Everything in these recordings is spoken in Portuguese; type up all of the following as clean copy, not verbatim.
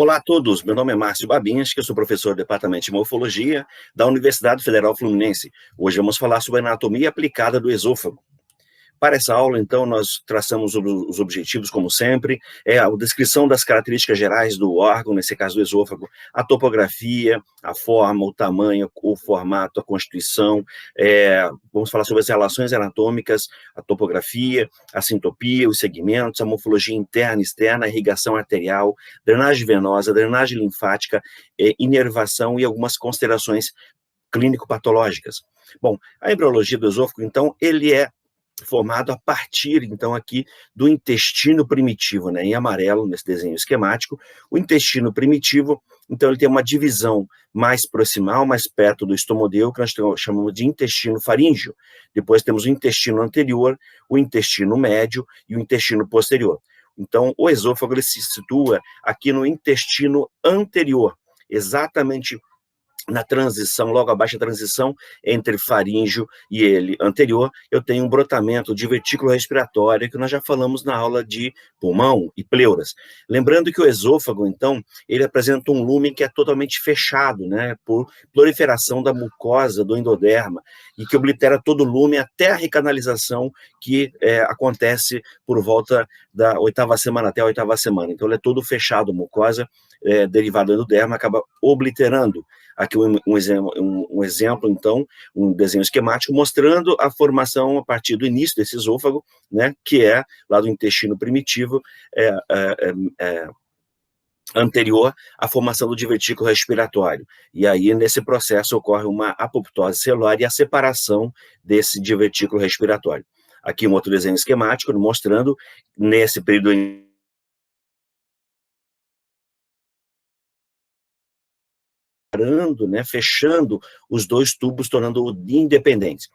Olá a todos, meu nome é Márcio Babinhas, que eu sou professor do Departamento de Morfologia da Universidade Federal Fluminense. Hoje vamos falar sobre a anatomia aplicada do esôfago. Para essa aula, então, nós traçamos os objetivos, como sempre, a descrição das características gerais do órgão, nesse caso do esôfago, a topografia, a forma, o tamanho, o formato, a constituição, vamos falar sobre as relações anatômicas, a topografia, a sintopia, os segmentos, a morfologia interna e externa, a irrigação arterial, drenagem venosa, drenagem linfática, inervação e algumas considerações clínico-patológicas. Bom, a embriologia do esôfago, então, ele é formado a partir, então, aqui do intestino primitivo, né, em amarelo, nesse desenho esquemático. O intestino primitivo, então, ele tem uma divisão mais proximal, mais perto do estomodeu, que nós chamamos de intestino faríngeo. Depois temos o intestino anterior, o intestino médio e o intestino posterior. Então, o esôfago, ele se situa aqui no intestino anterior, exatamente na transição, logo abaixo da transição entre faríngeo e ele anterior, eu tenho um brotamento de divertículo respiratório, que nós já falamos na aula de pulmão e pleuras. Lembrando que o esôfago, então, ele apresenta um lúmen que é totalmente fechado, né, por proliferação da mucosa do endoderma, e que oblitera todo o lúmen até a recanalização que acontece por volta da 8ª semana, até a 8ª semana. Então, ele é todo fechado, mucosa derivada do endoderma, acaba obliterando. Aqui um exemplo, então, um desenho esquemático mostrando a formação a partir do início desse esôfago, né, que é lá do intestino primitivo, anterior à formação do divertículo respiratório. E aí, nesse processo, ocorre uma apoptose celular e a separação desse divertículo respiratório. Aqui um outro desenho esquemático mostrando, nesse período né, fechando os dois tubos, tornando-o independentes.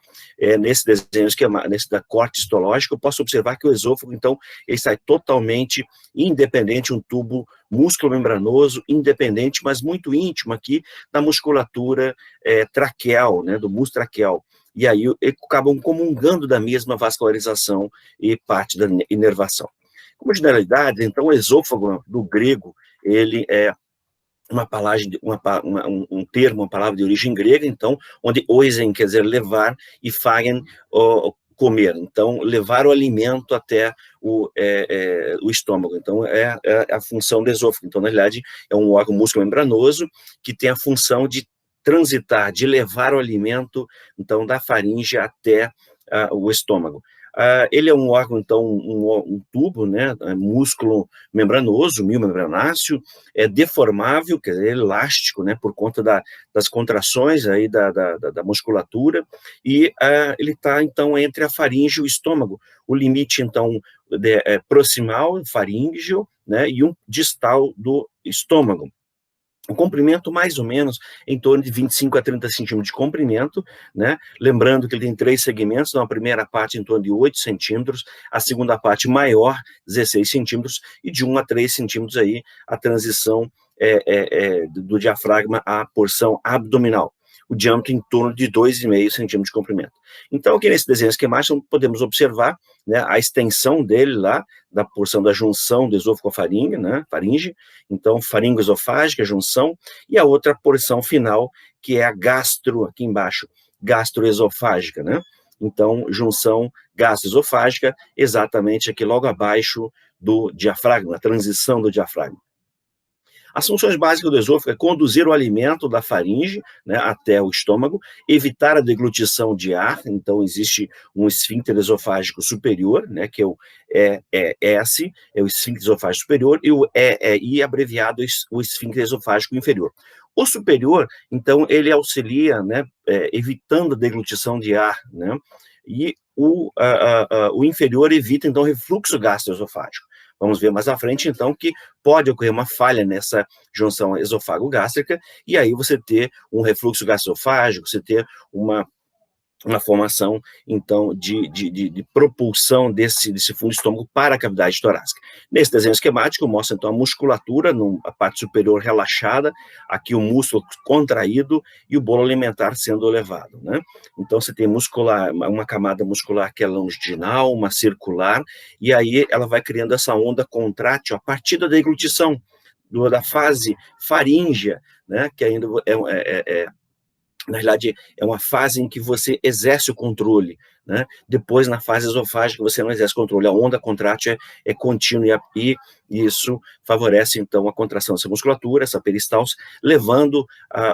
Nesse desenho esquema, nesse da corte histológico, eu posso observar que o esôfago, então, ele sai totalmente independente, um tubo músculo-membranoso, independente, mas muito íntimo aqui da musculatura traqueal, né, do músculo traqueal. E aí acabam comungando da mesma vascularização e parte da inervação. Como generalidade, então, o esôfago, do grego, ele é uma palavra, um termo, uma palavra de origem grega, então, onde oisen quer dizer levar e fagen, comer. Então, levar o alimento até o estômago. Então, é a função do esôfago. Então, na realidade, é um órgão músculo-membranoso que tem a função de transitar, de levar o alimento, então, da faringe até o estômago. Ele é um órgão, então, um tubo, né, músculo membranoso, miomembranáceo, deformável, quer dizer, elástico, né, por conta das contrações aí da musculatura, e ele está, então, entre a faringe e o estômago. O limite, então, proximal, faríngeo, né, e um distal do estômago. O comprimento, mais ou menos, em torno de 25 a 30 centímetros de comprimento, né? Lembrando que ele tem 3 segmentos, então a primeira parte em torno de 8 centímetros, a segunda parte maior, 16 centímetros, e de 1 a 3 centímetros aí a transição do diafragma à porção abdominal. O diâmetro em torno de 2,5 centímetros de comprimento. Então, aqui nesse desenho esquemático, podemos observar, né, a extensão dele lá, da porção da junção do esôfago à faringe, né, faringe, então, faringoesofágica, junção, e a outra porção final, que é a gastro, aqui embaixo, gastroesofágica, né, então, junção gastroesofágica, exatamente aqui logo abaixo do diafragma, a transição do diafragma. As funções básicas do esôfago é conduzir o alimento da faringe, né, até o estômago, evitar a deglutição de ar, então existe um esfíncter esofágico superior, né, que é o EES, é o esfíncter esofágico superior, e o EEI, abreviado, o esfíncter esofágico inferior. O superior, então, ele auxilia, né, evitando a deglutição de ar, né, e o inferior evita, então, refluxo gastroesofágico. Vamos ver mais à frente, então, que pode ocorrer uma falha nessa junção esofágico-gástrica, e aí você ter um refluxo gastroesofágico, você ter uma formação, então, de propulsão desse fundo de estômago para a cavidade torácica. Nesse desenho esquemático, mostra, então, a musculatura, a parte superior relaxada, aqui o músculo contraído e o bolo alimentar sendo elevado, né? Então, você tem uma camada muscular que é longitudinal, uma circular, e aí ela vai criando essa onda contrátil a partir da deglutição, da fase faríngea, né, que ainda na realidade, é uma fase em que você exerce o controle, né? Depois, na fase esofágica, você não exerce controle, a onda contrátil é contínua, e isso favorece, então, a contração dessa musculatura, essa peristalse, levando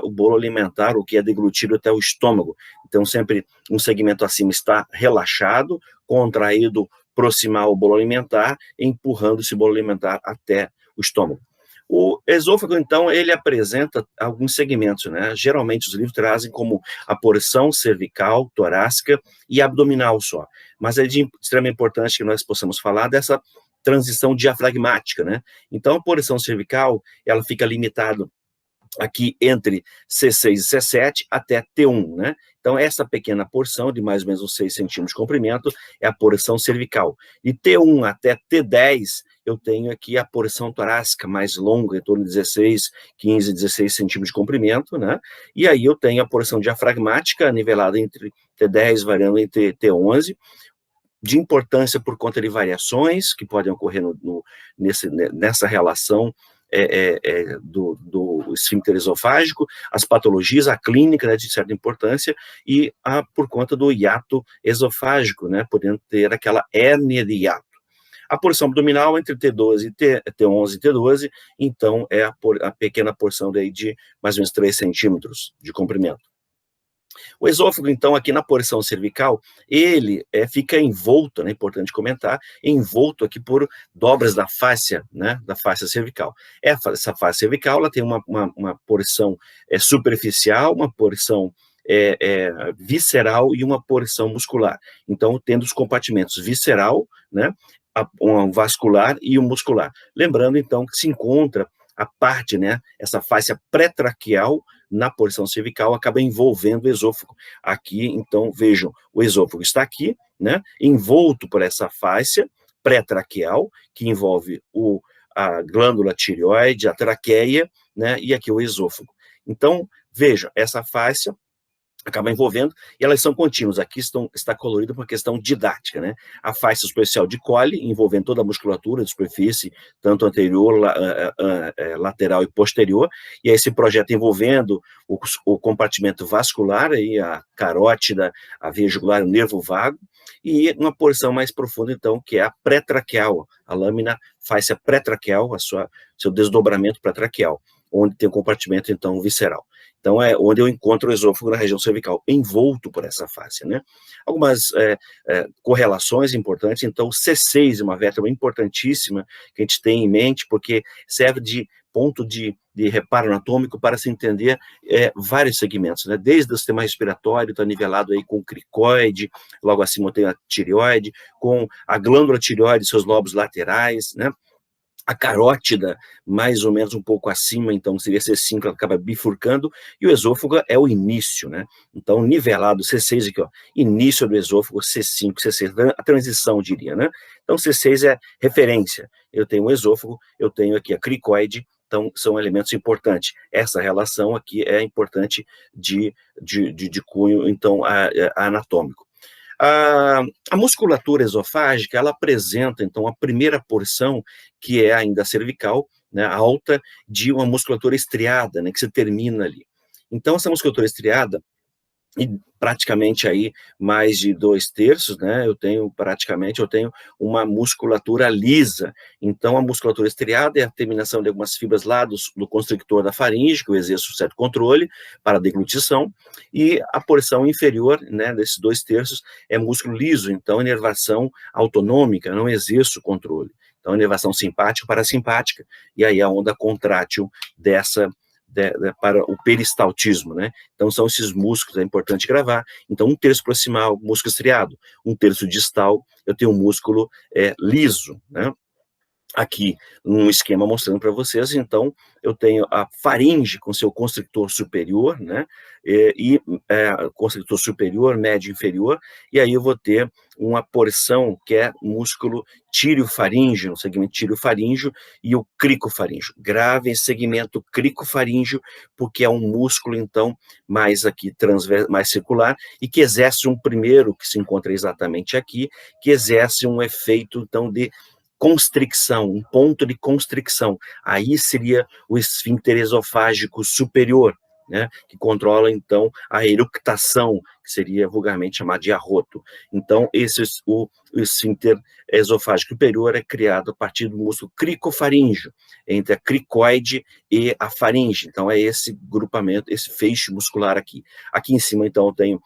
o bolo alimentar, o que é deglutido, até o estômago. Então, sempre um segmento acima está relaxado, contraído, proximal ao bolo alimentar, empurrando esse bolo alimentar até o estômago. O esôfago, então, ele apresenta alguns segmentos, né? Geralmente os livros trazem como a porção cervical, torácica e abdominal só. Mas é de extrema importância que nós possamos falar dessa transição diafragmática, né? Então, a porção cervical, ela fica limitada aqui entre C6 e C7 até T1, né? Então, essa pequena porção de mais ou menos uns 6 centímetros de comprimento é a porção cervical. De T1 até T10, eu tenho aqui a porção torácica mais longa, em torno de 16, 15, 16 centímetros de comprimento, né? E aí eu tenho a porção diafragmática nivelada entre T10, variando entre T11, de importância por conta de variações que podem ocorrer nessa relação do esfíncter esofágico, as patologias, a clínica, né, de certa importância, e por conta do hiato esofágico, né, podendo ter aquela hérnia de hiato. A porção abdominal entre T12 T11 e T12, então é a pequena porção daí de mais ou menos 3 centímetros de comprimento. O esôfago, então, aqui na porção cervical, ele fica envolto, né, importante comentar, envolto aqui por dobras da fáscia, né, da fáscia cervical. Essa fáscia cervical, ela tem uma porção superficial, uma porção visceral e uma porção muscular. Então, tendo os compartimentos visceral, né, um vascular e um muscular. Lembrando, então, que se encontra a parte, né, essa fáscia pré-traqueal na porção cervical, acaba envolvendo o esôfago. Aqui, então, vejam, o esôfago está aqui, né, envolto por essa fáscia pré-traqueal, que envolve a glândula tireoide, a traqueia, né, e aqui o esôfago. Então, vejam, essa fáscia acaba envolvendo, e elas são contínuas. Aqui está colorido por uma questão didática, né? A faixa superficial de Colli, envolvendo toda a musculatura de superfície, tanto anterior, lateral e posterior, e aí esse projeto envolvendo o compartimento vascular, aí a carótida, a veia jugular, o nervo vago, e uma porção mais profunda, então, que é a pré-traqueal, a lâmina fáscia pré-traqueal, seu desdobramento pré-traqueal, onde tem o compartimento, então, visceral. Então, é onde eu encontro o esôfago na região cervical, envolto por essa fáscia, né? Algumas correlações importantes. Então, o C6 é uma vértebra importantíssima que a gente tem em mente, porque serve de ponto de reparo anatômico para se entender vários segmentos, né? Desde o sistema respiratório, está nivelado aí com o cricoide, logo acima eu tenho a tireoide, com a glândula tireoide, seus lobos laterais, né? A carótida, mais ou menos um pouco acima, então seria C5, ela acaba bifurcando, e o esôfago é o início, né? Então, nivelado, C6 aqui, ó, início do esôfago, C5, C6, a transição, diria, né? Então, C6 é referência. Eu tenho o esôfago, eu tenho aqui a cricoide, então são elementos importantes. Essa relação aqui é importante de cunho, então, anatômico. A musculatura esofágica, ela apresenta, então, a primeira porção, que é ainda cervical, né, alta, de uma musculatura estriada, né, que se termina ali. Então, essa musculatura estriada, e praticamente aí mais de 2/3, né, eu tenho uma musculatura lisa. Então, a musculatura estriada é a terminação de algumas fibras lá do constrictor da faringe, que eu exerço certo controle para a deglutição, e a porção inferior, né, desses 2/3 é músculo liso, então inervação autonômica, não exerço controle. Então, inervação simpática parasimpática, e aí a onda contrátil para o peristaltismo, né? Então, são esses músculos, é importante gravar. Então, 1/3 proximal, músculo estriado, 1/3 distal, eu tenho um músculo liso, né? Aqui, um esquema mostrando para vocês, então, eu tenho a faringe com seu constrictor superior, né, constrictor superior, médio e inferior, e aí eu vou ter uma porção que é músculo tíreo-faríngeo, no segmento tíreo-faríngeo, e o cricofaríngeo. Grave esse segmento cricofaríngeo, porque é um músculo, então, mais aqui, mais circular, e que exerce um primeiro, que se encontra exatamente aqui, que exerce um efeito, então, de constricção, um ponto de constricção. Aí seria o esfíncter esofágico superior, né, que controla, então, a eructação, que seria vulgarmente chamado de arroto. Então, o esfíncter esofágico superior é criado a partir do músculo cricofaríngeo, entre a cricoide e a faringe. Então, é esse grupamento, esse feixe muscular aqui. Aqui em cima, então, eu tenho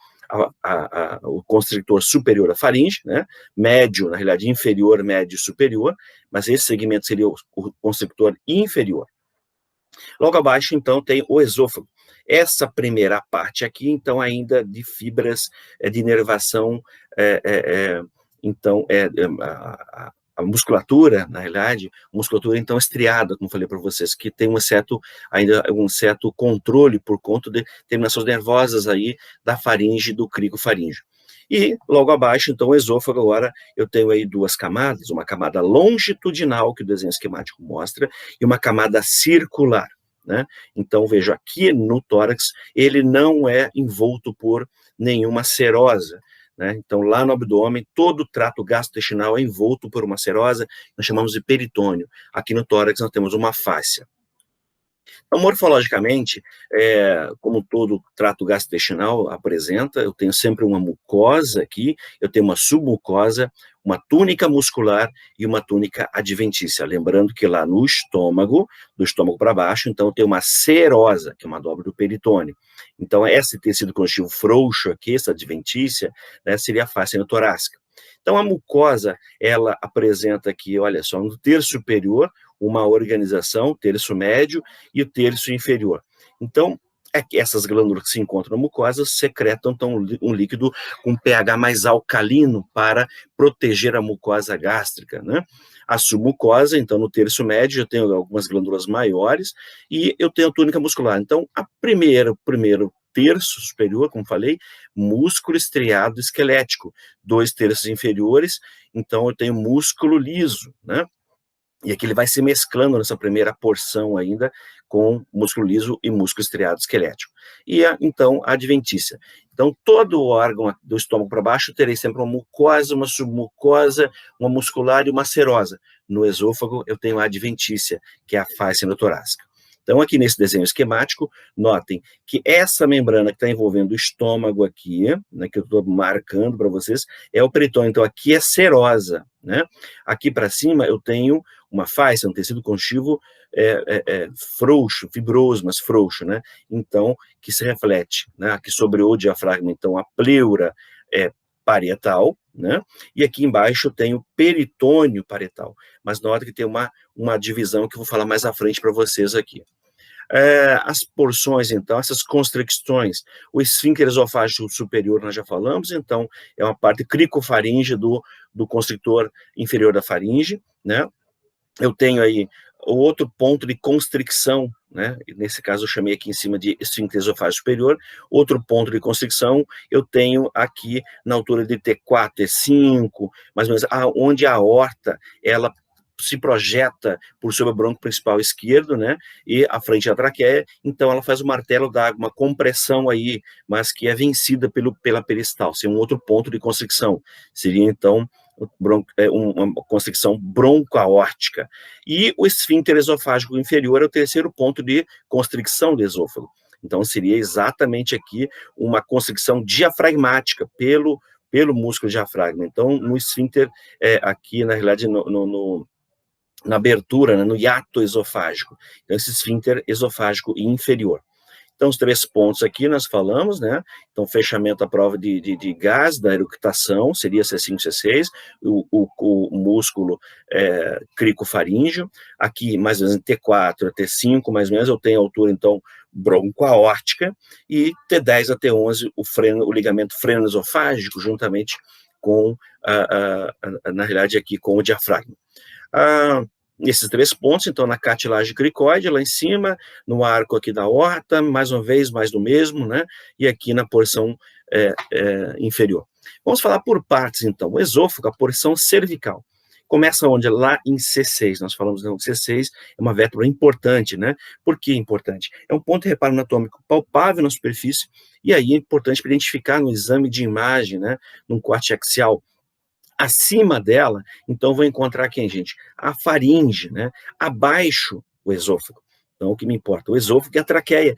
o constrictor superior à faringe, né, médio, na realidade, inferior, médio, superior, mas esse segmento seria o constrictor inferior. Logo abaixo, então, tem o esôfago. Essa primeira parte aqui, então, ainda de fibras de inervação, então, a musculatura, na realidade, musculatura, então, estriada, como falei para vocês, que tem ainda um certo controle por conta de terminações nervosas aí da faringe, do cricofaríngeo. E, logo abaixo, então, o esôfago, agora, eu tenho aí duas camadas, uma camada longitudinal, que o desenho esquemático mostra, e uma camada circular, né? Então, vejo aqui no tórax, ele não é envolto por nenhuma serosa, né? Então, lá no abdômen, todo o trato gastrointestinal é envolto por uma serosa, nós chamamos de peritônio. Aqui no tórax, nós temos uma fáscia. Então, morfologicamente, como todo trato gastrointestinal apresenta, eu tenho sempre uma mucosa aqui, eu tenho uma submucosa, uma túnica muscular e uma túnica adventícia. Lembrando que lá no estômago, do estômago para baixo, então tem uma serosa, que é uma dobra do peritônio. Então, esse tecido conjuntivo frouxo aqui, essa adventícia, né, seria a face torácica. Então, a mucosa, ela apresenta aqui, olha só, no terço superior, uma organização, terço médio e o terço inferior. Então, essas glândulas que se encontram na mucosa secretam então, um líquido com pH mais alcalino para proteger a mucosa gástrica, né? A submucosa, então, no terço médio, eu tenho algumas glândulas maiores e eu tenho a túnica muscular. Então, o primeiro terço superior, como falei, músculo estriado esquelético, 2 terços inferiores, então eu tenho músculo liso, né? E aqui ele vai se mesclando nessa primeira porção ainda com músculo liso e músculo estriado esquelético. E então a adventícia. Então todo o órgão do estômago para baixo terei sempre uma mucosa, uma submucosa, uma muscular e uma serosa. No esôfago eu tenho a adventícia, que é a face torácica. Então, aqui nesse desenho esquemático, notem que essa membrana que está envolvendo o estômago aqui, né, que eu estou marcando para vocês, é o peritônio. Então, aqui é serosa, né? Aqui para cima eu tenho uma face, um tecido conjuntivo frouxo, fibroso, mas frouxo, né? Então, que se reflete, né? Aqui sobre o diafragma, então, a pleura parietal, né? E aqui embaixo tem o peritônio parietal. Mas nota que tem uma divisão que eu vou falar mais à frente para vocês aqui. As porções, então, essas constricções, o esfíncter esofágico superior nós já falamos, então, é uma parte cricofaringe do constrictor inferior da faringe, né? Eu tenho aí o outro ponto de constricção, né? Nesse caso eu chamei aqui em cima de esfíncter esofágico superior. Outro ponto de constricção eu tenho aqui na altura de T4, T5, mais ou menos, onde a aorta, ela se projeta por sobre o bronco principal esquerdo, né, e a frente da traqueia, então ela faz o martelo d'água, uma compressão aí, mas que é vencida pela peristalse, um outro ponto de constricção, seria então uma constricção broncoaórtica. E o esfíncter esofágico inferior é o terceiro ponto de constricção do esôfago. Então seria exatamente aqui uma constricção diafragmática pelo músculo diafragma. Então no esfíncter, aqui na realidade na abertura, né, no hiato esofágico. Então, esse esfíncter esofágico inferior. Então, os 3 pontos aqui nós falamos, né? Então, fechamento à prova de gás da eructação, seria C5, C6, o músculo cricofaríngeo. Aqui, mais ou menos, T4 a T5, mais ou menos, eu tenho a altura, então, broncoaórtica, e T10 a T11, o ligamento freno-esofágico, juntamente com, na realidade, aqui com o diafragma. Esses 3 pontos, então, na cartilagem cricoide, lá em cima, no arco aqui da aorta, mais uma vez, mais do mesmo, né? E aqui na porção inferior. Vamos falar por partes, então. O esôfago, a porção cervical. Começa onde? Lá em C6. Nós falamos que C6 é uma vértebra importante, né? Por que importante? É um ponto de reparo anatômico palpável na superfície, e aí é importante para identificar no exame de imagem, né? Num corte axial, Acima dela, então, vou encontrar quem, gente? A faringe, né? Abaixo, o esôfago. Então, o que me importa? O esôfago e a traqueia,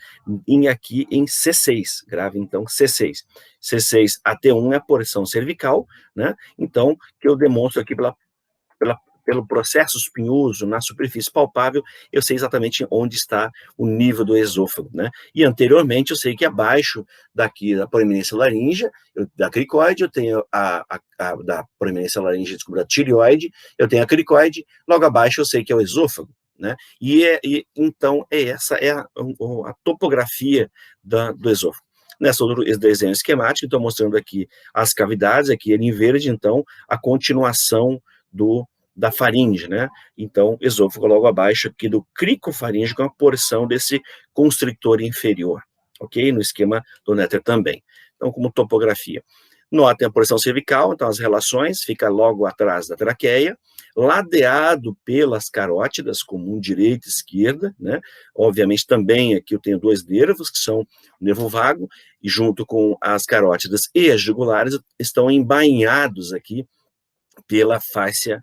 aqui em C6. Grave, então, C6. C6 a T1 é a porção cervical, né? Então, que eu demonstro aqui pelo processo espinhoso na superfície palpável, eu sei exatamente onde está o nível do esôfago, né? E anteriormente eu sei que abaixo daqui da proeminência laríngea, da cricoide, eu tenho da proeminência laríngea, desculpa, da tireoide, eu tenho a cricoide, logo abaixo eu sei que é o esôfago, né? Então, essa é a topografia do esôfago. Nessa outro desenho esquemático, estou mostrando aqui as cavidades, aqui ele em verde, então, a continuação da faringe, né? Então, esôfago logo abaixo aqui do cricofaringe, com a porção desse constrictor inferior, ok? No esquema do Netter também. Então, como topografia. Notem a porção cervical, então as relações, fica logo atrás da traqueia, ladeado pelas carótidas, comum direita e esquerda, né? Obviamente também aqui eu tenho dois nervos, que são o nervo vago, e junto com as carótidas e as jugulares, estão embainhados aqui pela fáscia,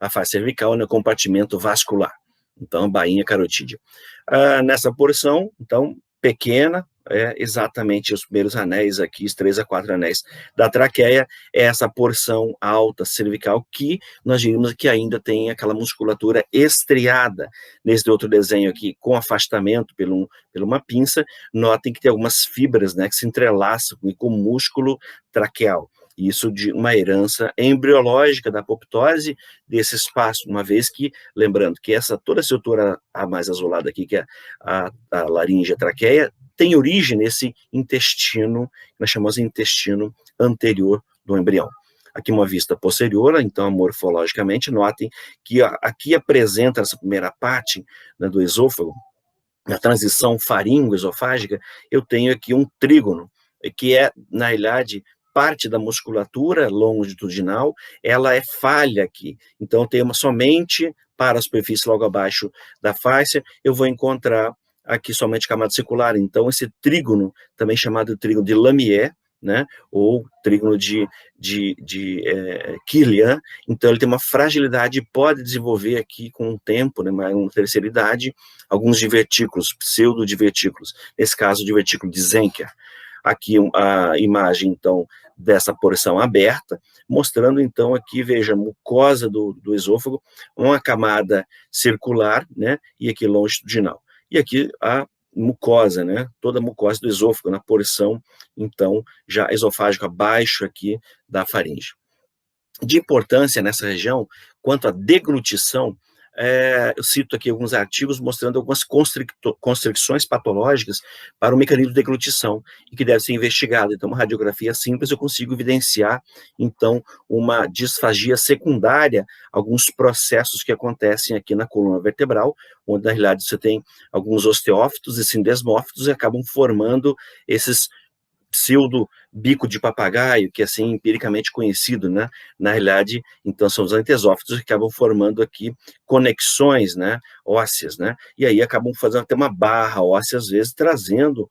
a face cervical no compartimento vascular. Então, bainha carotídea. Nessa porção, então, pequena, exatamente os primeiros anéis aqui, os 3 a 4 anéis da traqueia, é essa porção alta cervical que nós diríamos que ainda tem aquela musculatura estriada. Nesse outro desenho aqui, com afastamento por uma pinça, notem que tem algumas fibras, né, que se entrelaçam com o músculo traqueal. Isso de uma herança embriológica da apoptose desse espaço, uma vez que, lembrando que toda a estrutura a mais azulada aqui, que é a laringe e a traqueia, tem origem nesse intestino, que nós chamamos de intestino anterior do embrião. Aqui uma vista posterior, então, morfologicamente, notem que aqui apresenta essa primeira parte, né, do esôfago, na transição faringo-esofágica, eu tenho aqui um trígono, que é, na realidade, parte da musculatura longitudinal, ela é falha aqui. Então, eu tenho somente para a superfície logo abaixo da fáscia, eu vou encontrar aqui somente camada circular. Então, esse trígono, também chamado de trígono de Lamier, né, ou trígono de Killian, então ele tem uma fragilidade, pode desenvolver aqui com o tempo, né, uma terceira idade, alguns divertículos, pseudo-divertículos, nesse caso, divertículo de Zenker. Aqui a imagem, então, dessa porção aberta, mostrando, então, aqui, veja, a mucosa do esôfago, uma camada circular, né, e aqui longitudinal. E aqui a mucosa, né, toda a mucosa do esôfago, na porção, então, já esofágica abaixo aqui da faringe. De importância nessa região, quanto à deglutição, eu cito aqui alguns artigos mostrando algumas constricções patológicas para o mecanismo de deglutição, e que deve ser investigado. Então, uma radiografia simples, eu consigo evidenciar, então, uma disfagia secundária, alguns processos que acontecem aqui na coluna vertebral, onde, na realidade, você tem alguns osteófitos e sindesmófitos e acabam formando esses pseudo bico de papagaio, que é assim empiricamente conhecido, né? Na realidade, então, são os antesófitos que acabam formando aqui conexões, né, ósseas, né? E aí acabam fazendo até uma barra óssea, às vezes, trazendo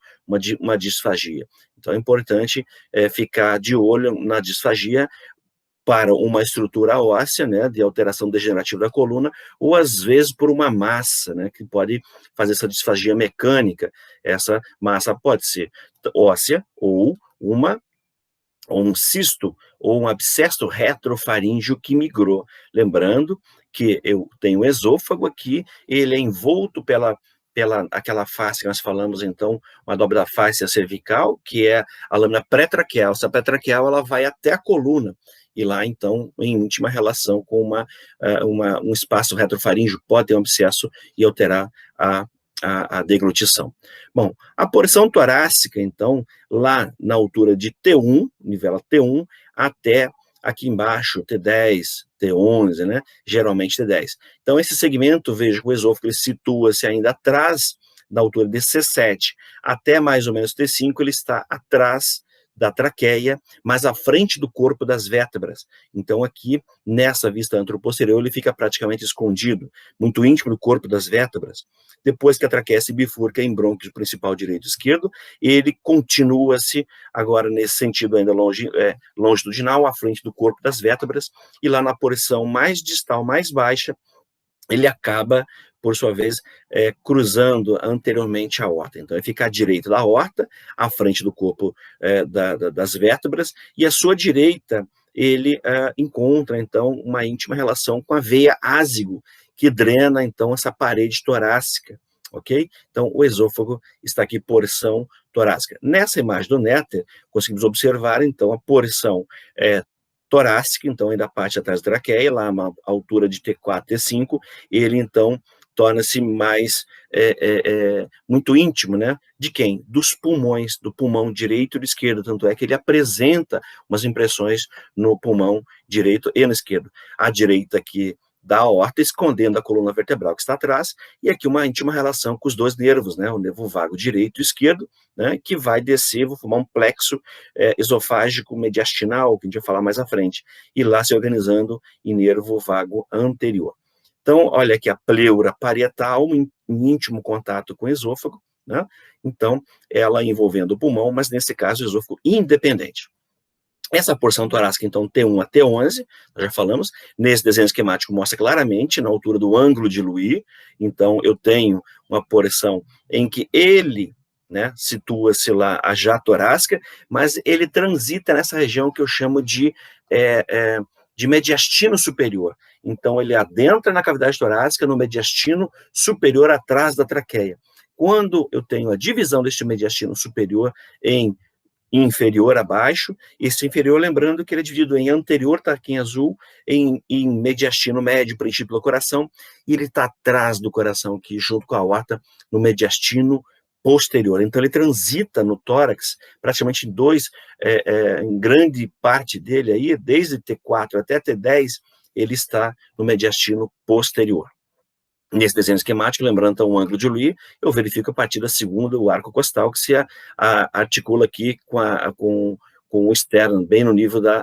uma disfagia. Então, é importante ficar de olho na disfagia para uma estrutura óssea, né, de alteração degenerativa da coluna, ou às vezes por uma massa, né, que pode fazer essa disfagia mecânica. Essa massa pode ser óssea ou um cisto ou um abscesso retrofaríngeo que migrou. Lembrando que eu tenho o esôfago aqui, ele é envolto pela aquela face que nós falamos, então, uma dobra da face cervical, que é a lâmina pré-traqueal. Essa pré-traqueal, ela vai até a coluna, e lá, então, em íntima relação com um espaço retrofaríngeo, pode ter um abscesso e alterar a deglutição. Bom, a porção torácica, então, lá na altura de T1, nivela T1, até aqui embaixo, T10, T11, né? Geralmente T10. Então, esse segmento, veja que o esôfago situa-se ainda atrás da altura de C7, até mais ou menos T5, ele está atrás da traqueia, mas à frente do corpo das vértebras. Então, aqui, nessa vista anteroposterior, ele fica praticamente escondido, muito íntimo do corpo das vértebras. Depois que a traqueia se bifurca em brônquio principal direito e esquerdo, ele continua-se, agora nesse sentido ainda longitudinal, à frente do corpo das vértebras, e lá na porção mais distal, mais baixa, ele acaba, por sua vez, cruzando anteriormente a aorta. Então, ele fica à direita da aorta, à frente do corpo das vértebras, e à sua direita ele encontra, então, uma íntima relação com a veia ázigo, que drena, então, essa parede torácica, ok? Então, o esôfago está aqui, porção torácica. Nessa imagem do Netter, conseguimos observar, então, a porção torácica, então, ainda a parte atrás da traqueia, lá a uma altura de T4, T5, ele, então, torna-se mais, muito íntimo, né? De quem? Dos pulmões, do pulmão direito e do esquerdo, tanto é que ele apresenta umas impressões no pulmão direito e no esquerdo. A direita aqui da aorta, escondendo a coluna vertebral que está atrás, e aqui uma íntima relação com os dois nervos, né, o nervo vago direito e esquerdo, né, que vai descer, vou formar um plexo esofágico mediastinal, que a gente vai falar mais à frente, e lá se organizando em nervo vago anterior. Então, olha aqui a pleura parietal em íntimo contato com o esôfago, né, então, ela envolvendo o pulmão, mas nesse caso o esôfago independente. Essa porção torácica, então, T1 a T11, nós já falamos, nesse desenho esquemático mostra claramente, na altura do ângulo de Louis, então eu tenho uma porção em que ele, né, situa-se lá a já torácica, mas ele transita nessa região que eu chamo de mediastino superior. Então ele adentra na cavidade torácica, no mediastino superior atrás da traqueia. Quando eu tenho a divisão deste mediastino superior em inferior a baixo, esse inferior, lembrando que ele é dividido em anterior, tá aqui em azul, em mediastino médio, princípio do coração, e ele está atrás do coração aqui, junto com a aorta, no mediastino posterior. Então ele transita no tórax, praticamente em grande parte dele aí, desde T4 até T10, ele está no mediastino posterior. Nesse desenho esquemático, lembrando então o ângulo de Louis, eu verifico a partir da segunda, o arco costal, que se articula aqui com o externo, bem no nível da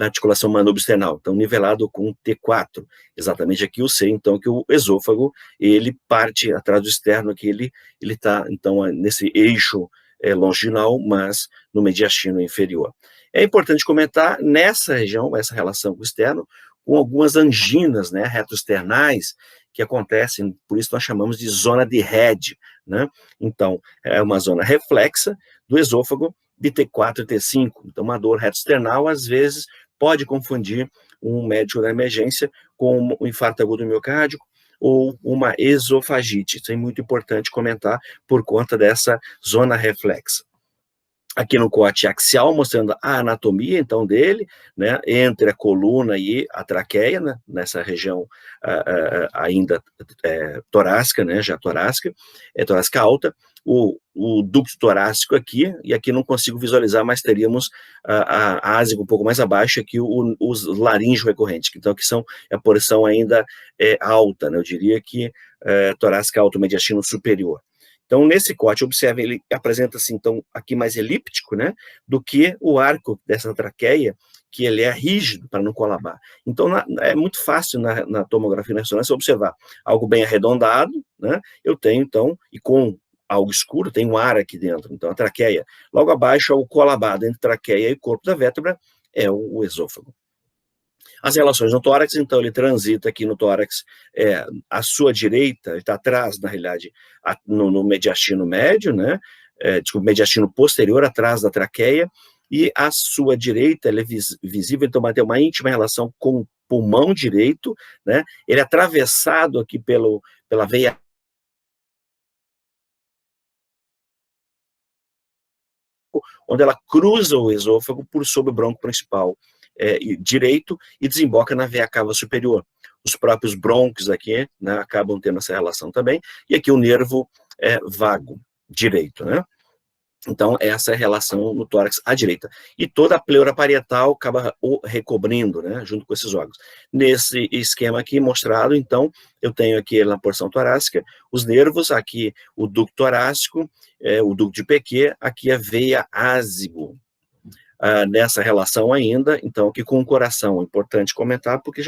articulação manúbio-external, então nivelado com T4, exatamente aqui eu sei então que o esôfago, ele parte atrás do externo, aqui ele está então nesse eixo longitudinal, mas no mediastino inferior. É importante comentar nessa região, essa relação com o externo, com algumas anginas, né, retroexternais, que acontecem, por isso nós chamamos de zona de Head, né? Então, é uma zona reflexa do esôfago de T4 e T5. Então, uma dor retroexternal, às vezes, pode confundir um médico da emergência com um infarto agudo miocárdico ou uma esofagite. Isso é muito importante comentar por conta dessa zona reflexa. Aqui no corte axial, mostrando a anatomia, então, dele, né, entre a coluna e a traqueia, né, nessa região ainda torácica, né, já torácica alta, o ducto torácico aqui, e aqui não consigo visualizar, mas teríamos a ásigo um pouco mais abaixo, aqui os laríngeo recorrentes, então aqui são a porção ainda alta, né, eu diria que torácica alto mediastino superior. Então, nesse corte, observe, ele apresenta-se, então, aqui mais elíptico, né, do que o arco dessa traqueia, que ele é rígido para não colabar. Então, é muito fácil na tomografia e na ressonância observar algo bem arredondado, né, eu tenho, então, e com algo escuro, tem um ar aqui dentro, então a traqueia. Logo abaixo, o colabado entre traqueia e corpo da vértebra é o esôfago. As relações no tórax, então, ele transita aqui no tórax, à sua direita, ele está atrás, na realidade, no mediastino médio, né, desculpa, mediastino posterior, atrás da traqueia, e à sua direita, ele é visível, então, vai ter uma íntima relação com o pulmão direito, né, ele é atravessado aqui pela veia, onde ela cruza o esôfago por sobre o bronco principal direito e desemboca na veia cava superior. Os próprios brônquios aqui, né, acabam tendo essa relação também, e aqui o nervo vago direito, né? Então, essa é a relação no tórax à direita. E toda a pleura parietal acaba recobrindo, né, junto com esses órgãos. Nesse esquema aqui mostrado, então, eu tenho aqui na porção torácica os nervos, aqui o ducto torácico, o ducto de Pequet, aqui a veia ázigo, nessa relação ainda, então, aqui com o coração, é importante comentar, porque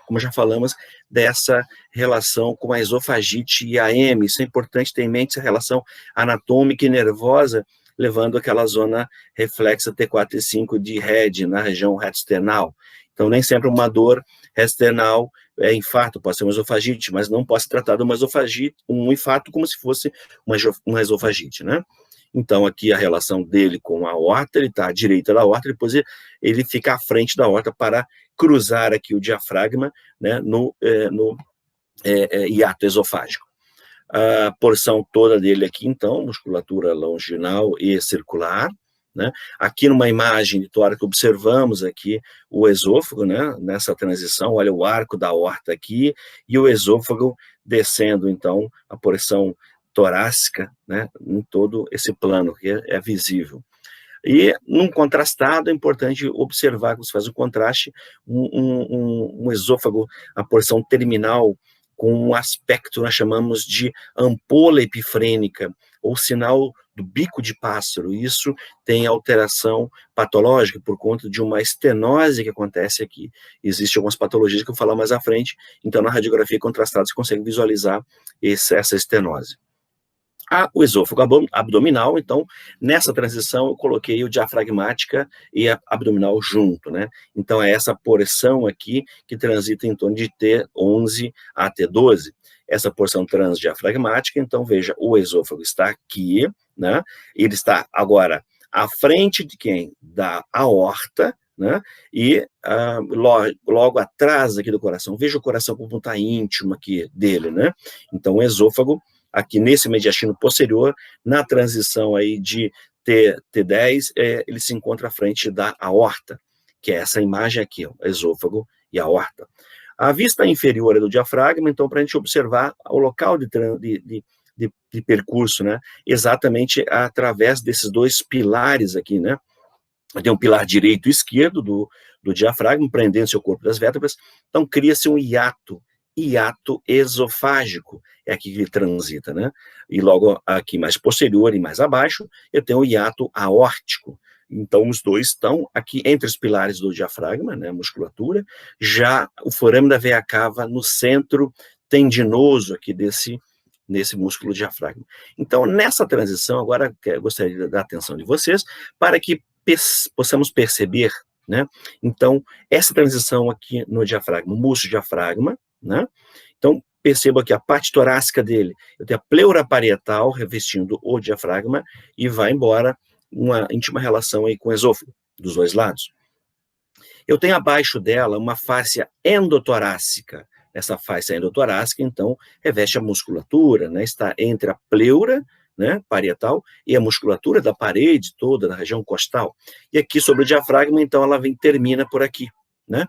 como já falamos, dessa relação com a esofagite e a M, isso é importante ter em mente, essa relação anatômica e nervosa, levando aquela zona reflexa T4 e T5 de RED, na região reto-external. Então, nem sempre uma dor reto-external é infarto, pode ser uma esofagite, mas não pode se tratar de uma esofagite, um infarto como se fosse uma esofagite, né? Então, aqui a relação dele com a aorta, ele está à direita da aorta, depois ele fica à frente da aorta para cruzar aqui o diafragma, né, no hiato esofágico. A porção toda dele aqui, então, musculatura longitudinal e circular, né? Aqui numa imagem de tórax observamos aqui o esôfago, né, nessa transição, olha o arco da aorta aqui, e o esôfago descendo, então, a porção torácica, né, em todo esse plano, que é visível. E, num contrastado, é importante observar, quando se faz o contraste, um esôfago, a porção terminal, com um aspecto nós chamamos de ampola epifrênica, ou sinal do bico de pássaro. Isso tem alteração patológica por conta de uma estenose que acontece aqui. Existem algumas patologias que eu vou falar mais à frente, então na radiografia contrastada você consegue visualizar essa estenose. O esôfago abdominal, então, nessa transição eu coloquei o diafragmática e a abdominal junto, né? Então, é essa porção aqui que transita em torno de T11 a T12. Essa porção transdiafragmática, então, veja, o esôfago está aqui, né? Ele está agora à frente de quem? Da aorta, né? E logo atrás aqui do coração. Veja o coração como está íntimo aqui dele, né? Então, o esôfago aqui nesse mediastino posterior, na transição aí de T10, ele se encontra à frente da aorta, que é essa imagem aqui, ó, esôfago e aorta. A vista inferior é do diafragma, então, para a gente observar o local de percurso, né, exatamente através desses dois pilares aqui, né, tem um pilar direito e esquerdo do diafragma, prendendo-se ao corpo das vértebras, então cria-se um hiato esofágico, é aqui que ele transita, né? E logo aqui mais posterior e mais abaixo, eu tenho o hiato aórtico. Então, os dois estão aqui entre os pilares do diafragma, né, musculatura, já o forame da veia cava no centro tendinoso aqui nesse músculo diafragma. Então, nessa transição, agora eu gostaria de dar a atenção de vocês para que possamos perceber, né? Então, essa transição aqui no diafragma, o músculo diafragma, né? Então, perceba aqui a parte torácica dele, eu tenho a pleura parietal revestindo o diafragma e vai embora uma íntima relação aí com o esôfago, dos dois lados. Eu tenho abaixo dela uma fáscia endotorácica. Essa fáscia endotorácica, então, reveste a musculatura, né? Está entre a pleura, né, parietal, e a musculatura da parede toda, da região costal. E aqui sobre o diafragma, então, ela termina por aqui, né?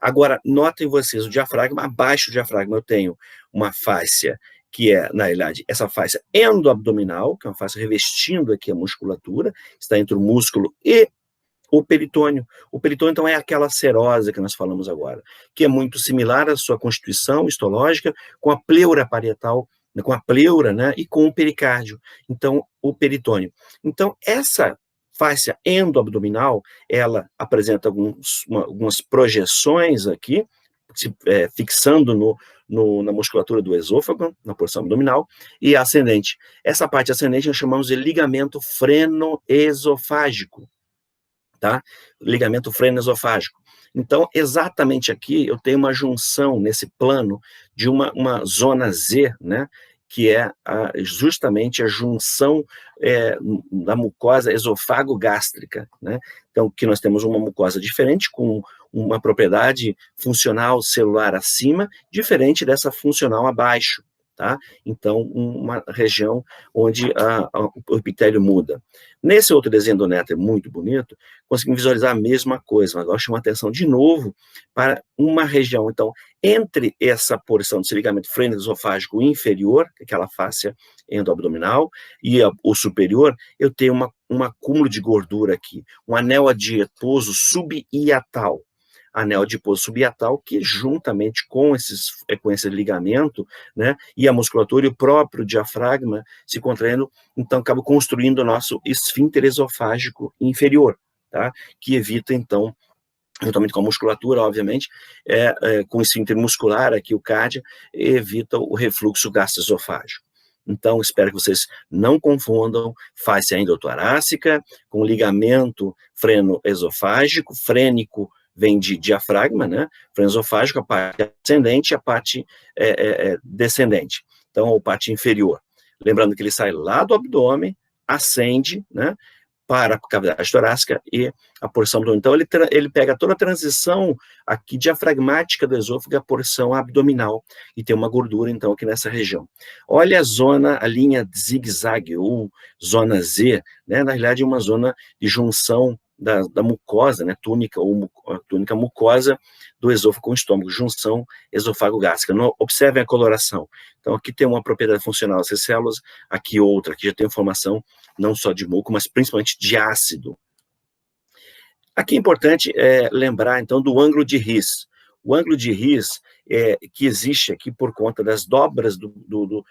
Agora, notem vocês, o diafragma, abaixo do diafragma eu tenho uma fáscia que é, na realidade, essa fáscia endoabdominal, que é uma fáscia revestindo aqui a musculatura, está entre o músculo e o peritônio. O peritônio, então, é aquela serosa que nós falamos agora, que é muito similar à sua constituição histológica com a pleura parietal, com a pleura, né, e com o pericárdio. Então, o peritônio. Então, essa fáscia endoabdominal, ela apresenta algumas projeções aqui, fixando na musculatura do esôfago, na porção abdominal, e ascendente. Essa parte ascendente nós chamamos de ligamento freno-esofágico, tá? Ligamento freno-esofágico. Então, exatamente aqui, eu tenho uma junção nesse plano de uma zona Z, né? Que é justamente a junção da mucosa esofago-gástrica, né? Então, que nós temos uma mucosa diferente, com uma propriedade funcional celular acima, diferente dessa funcional abaixo, tá? Então, uma região onde o epitélio muda. Nesse outro desenho do Neto, é muito bonito, conseguimos visualizar a mesma coisa, mas agora chama a atenção de novo para uma região. Então, entre essa porção desse ligamento freno-esofágico inferior, aquela fáscia endoabdominal, e o superior, eu tenho um acúmulo de gordura aqui, um anel adiposo subhiatal. Anel adiposo subhiatal, que juntamente com esse ligamento, né, e a musculatura e o próprio diafragma se contraindo, então acaba construindo o nosso esfíncter esofágico inferior, tá? Que evita, então, juntamente com a musculatura, obviamente, com o esfíncter muscular, aqui o cardia, evita o refluxo gastroesofágico. Então, espero que vocês não confundam face endotorácica com ligamento freno-esofágico. Frênico vem de diafragma, né? Freno-esofágico, a parte ascendente e a parte descendente. Então, a parte inferior. Lembrando que ele sai lá do abdômen, ascende, né? Para a cavidade torácica e a porção abdominal. Então, ele pega toda a transição aqui diafragmática do esôfago, a porção abdominal, e tem uma gordura, então, aqui nessa região. Olha a zona, a linha zigue-zague, ou zona Z, né? Na realidade, é uma zona de junção da mucosa, né? Túnica, ou túnica mucosa do esôfago com o estômago, junção esofágico-gástrica. Observem a coloração. Então, aqui tem uma propriedade funcional dessas células, aqui outra, aqui já tem formação não só de muco, mas principalmente de ácido. Aqui é importante lembrar, então, do ângulo de His. O ângulo de His que existe aqui por conta das dobras do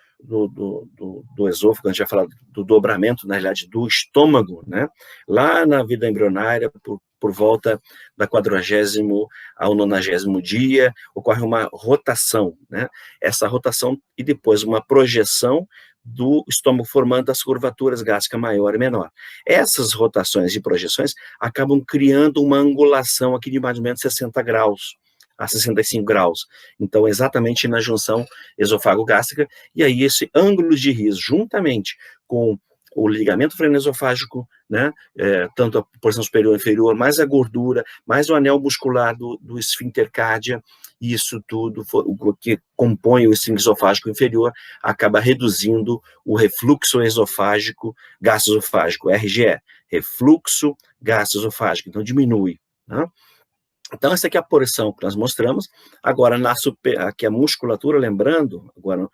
esôfago, a gente vai falar do dobramento, na realidade, do estômago, né? Lá na vida embrionária, por volta da 40º ao 90º dia, ocorre uma rotação, né? Essa rotação e depois uma projeção do estômago formando as curvaturas gástricas maior e menor. Essas rotações e projeções acabam criando uma angulação aqui de mais ou menos 60 graus a 65 graus. Então, exatamente na junção esofágico-gástrica, e aí esse ângulo de His, juntamente com o ligamento freno-esofágico, né, tanto a porção superior e inferior, mais a gordura, mais o anel muscular do esfíncter cardia, isso tudo o que compõe o esfíncter esofágico inferior, acaba reduzindo o refluxo esofágico, gastroesofágico, RGE, refluxo gastroesofágico, então diminui, né? Então, essa aqui é a porção que nós mostramos. Agora, aqui a musculatura, lembrando, agora,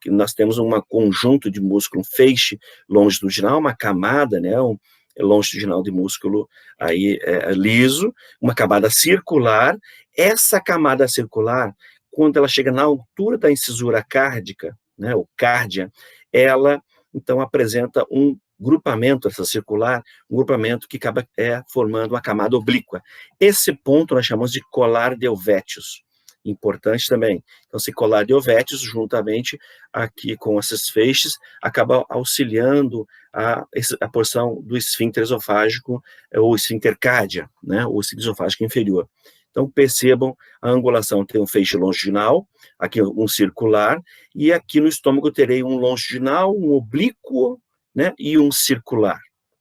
que nós temos um conjunto de músculo, um feixe longitudinal, uma camada, né, longitudinal de músculo aí, liso, uma camada circular. Essa camada circular, quando ela chega na altura da incisura cárdica, né, o cárdia, ela, então, apresenta um grupamento, essa circular, um grupamento que acaba formando uma camada oblíqua. Esse ponto nós chamamos de colar de Helvétius, importante também. Então, esse colar de Helvétius, juntamente aqui com esses feixes, acaba auxiliando a porção do esfíncter esofágico, ou esfíncter cardia, né, ou esfíncter esofágico inferior. Então, percebam, a angulação tem um feixe longitudinal, aqui um circular, e aqui no estômago eu terei um longitudinal, um oblíquo, né, e um circular.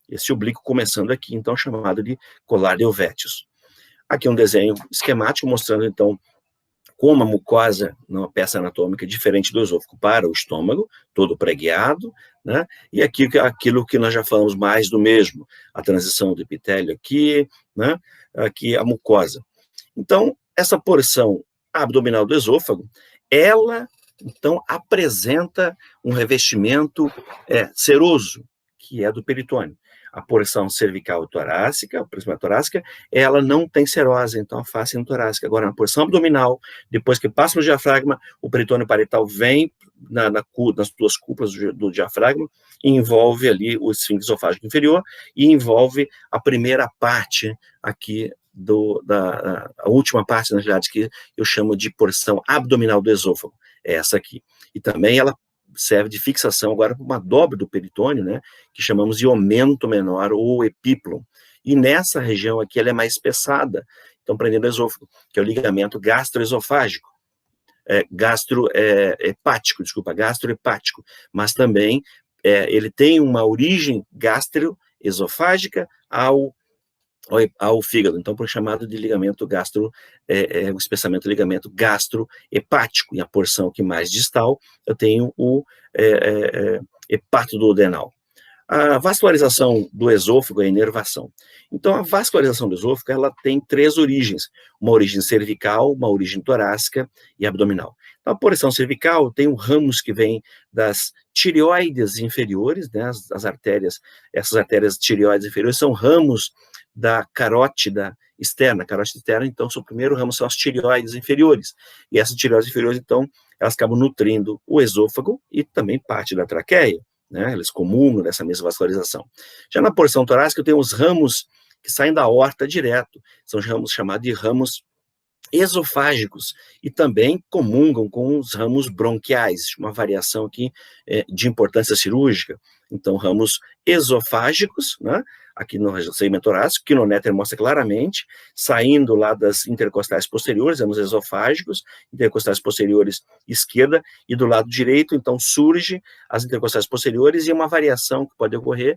Esse oblíquo começando aqui, então, chamado de colar de Helvétius. Aqui um desenho esquemático mostrando, então, como a mucosa, numa peça anatômica diferente do esôfago para o estômago, todo preguiado, né, e aqui aquilo que nós já falamos mais do mesmo, a transição do epitélio aqui, né, aqui a mucosa. Então, essa porção abdominal do esôfago, ela então apresenta um revestimento seroso, que é do peritônio. A porção cervical e torácica, a porção torácica, ela não tem serose, então a face é torácica. Agora, na porção abdominal, depois que passa no diafragma, o peritônio parietal vem nas duas cúpulas do diafragma, e envolve ali o esfíncter esofágico inferior, e envolve a primeira parte aqui a última parte, na realidade, que eu chamo de porção abdominal do esôfago, é essa aqui. E também ela serve de fixação agora para uma dobra do peritônio, né, que chamamos de aumento menor ou epíplon. E nessa região aqui ela é mais espessada, então prendendo o esôfago, que é o ligamento gastroesofágico, gastrohepático, mas também ele tem uma origem gastroesofágica ao fígado, então por chamado de ligamento o espessamento do ligamento gastrohepático, e a porção que mais distal, eu tenho o hepatoduodenal. A vascularização do esôfago é a inervação. Então, a vascularização do esôfago, ela tem 3 origens, uma origem cervical, uma origem torácica e abdominal. Então, a porção cervical tem ramos que vêm das tireoides inferiores, né, as artérias, essas artérias tireoides inferiores são ramos da carótida externa. A carótida externa, então, o primeiro ramo são as tireoides inferiores. E essas tireoides inferiores, então, elas acabam nutrindo o esôfago e também parte da traqueia, né? Eles comungam dessa mesma vascularização. Já na porção torácica, eu tenho os ramos que saem da aorta direto, são ramos chamados de ramos esofágicos, e também comungam com os ramos bronquiais, uma variação aqui de importância cirúrgica. Então, ramos esofágicos, né, aqui no segmento torácico, que no néter mostra claramente, saindo lá das intercostais posteriores, ramos esofágicos, intercostais posteriores esquerda, e do lado direito, então, surge as intercostais posteriores, e uma variação que pode ocorrer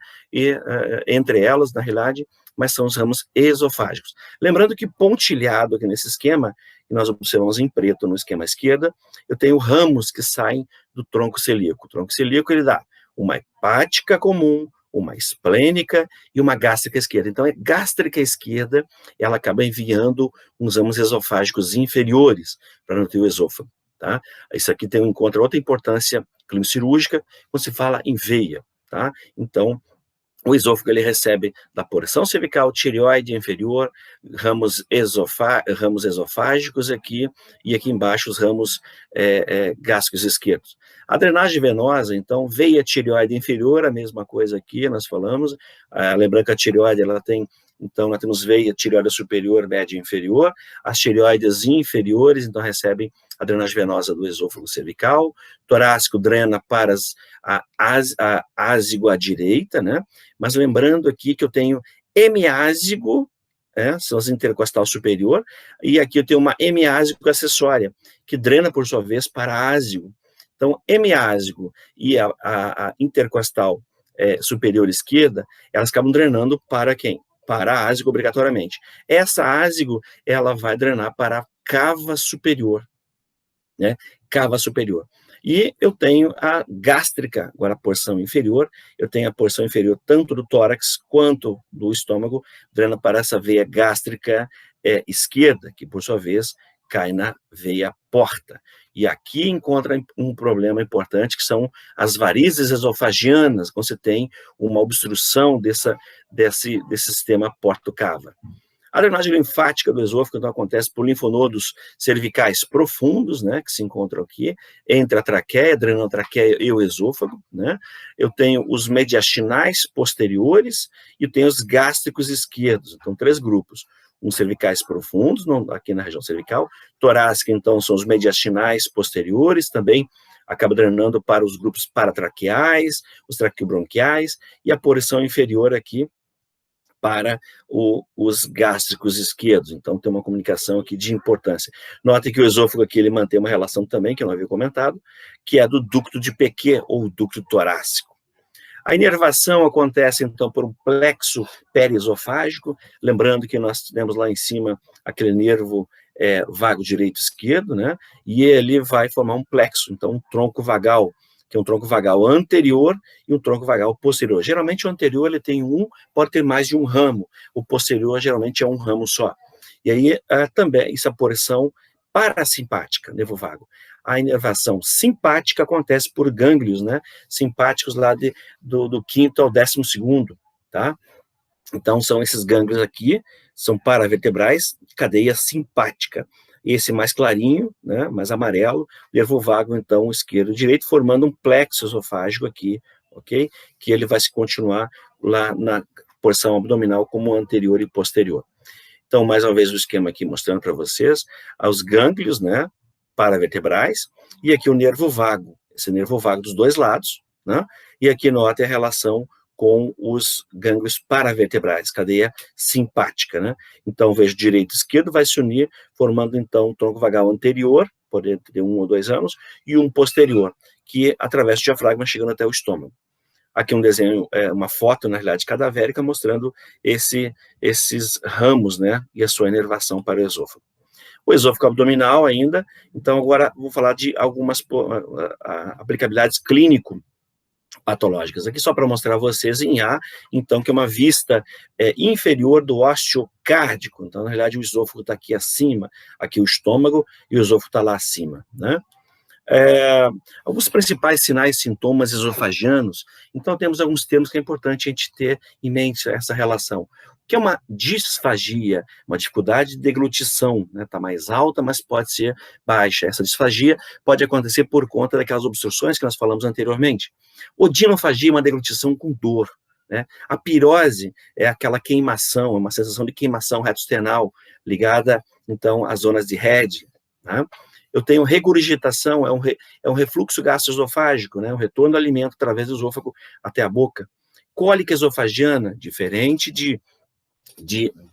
entre elas, na realidade, mas são os ramos esofágicos. Lembrando que pontilhado aqui nesse esquema, que nós observamos em preto no esquema à esquerda, eu tenho ramos que saem do tronco celíaco. O tronco celíaco, ele dá uma hepática comum, uma esplênica e uma gástrica esquerda. Então, a gástrica esquerda, ela acaba enviando uns ramos esofágicos inferiores para nutrir o esôfago, tá? Isso aqui encontra outra importância clínico-cirúrgica quando se fala em veia, tá? Então, o esôfago, ele recebe da porção cervical, tireoide inferior, ramos esofágicos aqui, e aqui embaixo os ramos gástricos esquerdos. A drenagem venosa, então, veia tireoide inferior, a mesma coisa aqui, nós falamos, lembrando que a tireoide, ela tem, então, nós temos veia tireoide superior, média e inferior, as tireoides inferiores, então, recebem a drenagem venosa do esôfago cervical, torácico drena para a ásigo à direita, né? Mas lembrando aqui que eu tenho hemiásigo, são as intercostal superior, e aqui eu tenho uma hemiásigo acessória, que drena, por sua vez, para ásigo. Então, hemiásigo e a intercostal superior esquerda, elas acabam drenando para quem? Para a ásigo, obrigatoriamente. Essa ásigo, ela vai drenar para a cava superior, né? Cava superior. E eu tenho a gástrica, agora a porção inferior, eu tenho a porção inferior tanto do tórax quanto do estômago, drena para essa veia gástrica esquerda, que por sua vez cai na veia porta. E aqui encontra um problema importante, que são as varizes esofagianas, quando você tem uma obstrução desse sistema porto-cava. A drenagem linfática do esôfago, então, acontece por linfonodos cervicais profundos, né, que se encontram aqui, entre a traqueia, drenando a traqueia e o esôfago, né. Eu tenho os mediastinais posteriores e eu tenho os gástricos esquerdos, então, 3 grupos. Uns cervicais profundos, aqui na região cervical, torácica, então, são os mediastinais posteriores, também acaba drenando para os grupos paratraqueais, os traqueobronquiais, e a porção inferior aqui, para os gástricos esquerdos. Então, tem uma comunicação aqui de importância. Note que o esôfago aqui, ele mantém uma relação também, que eu não havia comentado, que é do ducto de Pequet, ou ducto torácico. A inervação acontece, então, por um plexo periesofágico, lembrando que nós temos lá em cima aquele nervo vago direito-esquerdo, né? E ele vai formar um plexo, então, um tronco vagal, que é um tronco vagal anterior e um tronco vagal posterior. Geralmente o anterior ele tem pode ter mais de um ramo, o posterior geralmente é um ramo só. E aí também essa porção parasimpática, nervo vago. A inervação simpática acontece por gânglios, né, simpáticos lá do 5º ao 12º, tá? Então são esses gânglios aqui, são paravertebrais, cadeia simpática. Esse mais clarinho, né, mais amarelo, nervo vago, então, esquerdo e direito, formando um plexo esofágico aqui, ok? Que ele vai se continuar lá na porção abdominal como anterior e posterior. Então, mais uma vez, o esquema aqui mostrando para vocês os gânglios, né, paravertebrais, e aqui o nervo vago, esse nervo vago dos dois lados, né? E aqui nota a relação com os gânglios paravertebrais, cadeia simpática, né? Então, vejo direito e esquerdo vai se unir, formando, então, um tronco vagal anterior, pode ter 1 ou 2 anos, e um posterior, que atravessa o diafragma, chegando até o estômago. Aqui um desenho, uma foto, na realidade, cadavérica, mostrando esses ramos, né? E a sua inervação para o esôfago. O esôfago abdominal ainda, então agora vou falar de algumas aplicabilidades clínico-patológicas. Aqui só para mostrar a vocês em A, então, que é uma vista inferior do osteocárdico. Então, na realidade, o esôfago está aqui acima, aqui o estômago, e o esôfago está lá acima, né? Alguns principais sinais e sintomas esofagianos, então temos alguns termos que é importante a gente ter em mente essa relação. O que é uma disfagia, uma dificuldade de deglutição, né? Está mais alta, mas pode ser baixa. Essa disfagia pode acontecer por conta daquelas obstruções que nós falamos anteriormente. Odinofagia é uma deglutição com dor, né? A pirose é aquela queimação, é uma sensação de queimação retroesternal ligada, então, às zonas de Redd, né? Eu tenho regurgitação, é um refluxo gastroesofágico, né? Um retorno do alimento através do esôfago até a boca. Cólica esofagiana, diferente de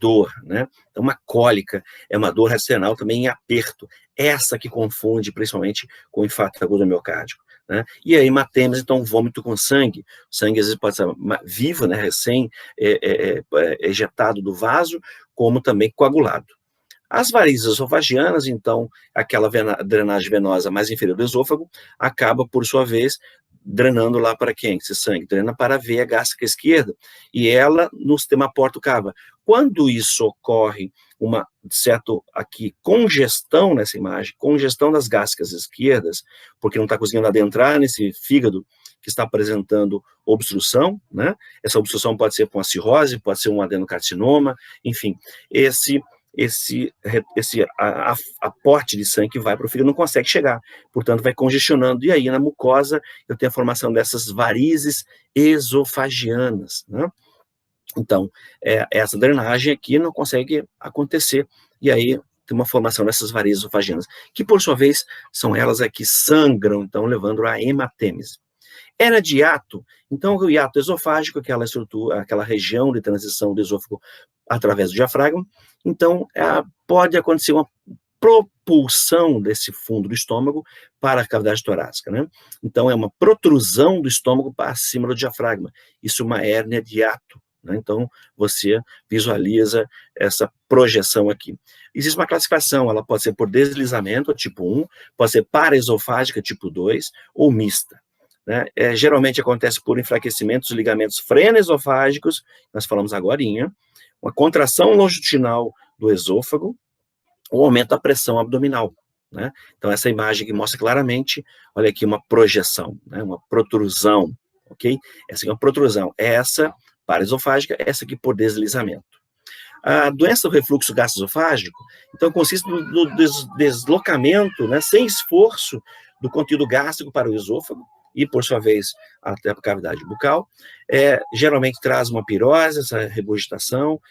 dor, né? Então, uma cólica é uma dor retroesternal também em aperto, essa que confunde principalmente com infarto agudo miocárdico, né? E aí, hematêmese, então, vômito com sangue. O sangue, às vezes, pode ser vivo, né? Recém ejetado do vaso, como também coagulado. As varizes esofagianas, então, aquela drenagem venosa mais inferior do esôfago, acaba, por sua vez, drenando lá para quem? Esse sangue drena para a veia gástrica esquerda, e ela no sistema porto-cava. Quando isso ocorre, uma, certo, aqui, congestão nessa imagem, congestão das gástricas esquerdas, porque não está conseguindo adentrar nesse fígado que está apresentando obstrução, né? Essa obstrução pode ser com a cirrose, pode ser um adenocarcinoma, enfim, esse aporte de sangue que vai para o fígado não consegue chegar, portanto vai congestionando, e aí na mucosa eu tenho a formação dessas varizes esofagianas, né? Então, essa drenagem aqui não consegue acontecer, e aí tem uma formação dessas varizes esofagianas, que por sua vez são elas que sangram, então levando a hematêmese. Era de hiato, então o hiato esofágico, aquela estrutura, aquela região de transição do esôfago através do diafragma, então pode acontecer uma propulsão desse fundo do estômago para a cavidade torácica, né? Então é uma protrusão do estômago para cima do diafragma, isso é uma hérnia de hiato, né? Então você visualiza essa projeção aqui. Existe uma classificação, ela pode ser por deslizamento, tipo 1, pode ser paraesofágica, tipo 2, ou mista. Né? Geralmente acontece por enfraquecimento dos ligamentos freno-esofágicos, nós falamos agorinha, uma contração longitudinal do esôfago, ou aumento da pressão abdominal, né? Então essa imagem que mostra claramente, olha aqui uma projeção, né? Uma protrusão, ok? Essa aqui é uma protrusão, essa paraesofágica, essa aqui por deslizamento. A doença do refluxo gastroesofágico, então, consiste no deslocamento, né, sem esforço, do conteúdo gástrico para o esôfago, e, por sua vez, até a cavidade bucal. Geralmente traz uma pirose, essa regurgitação,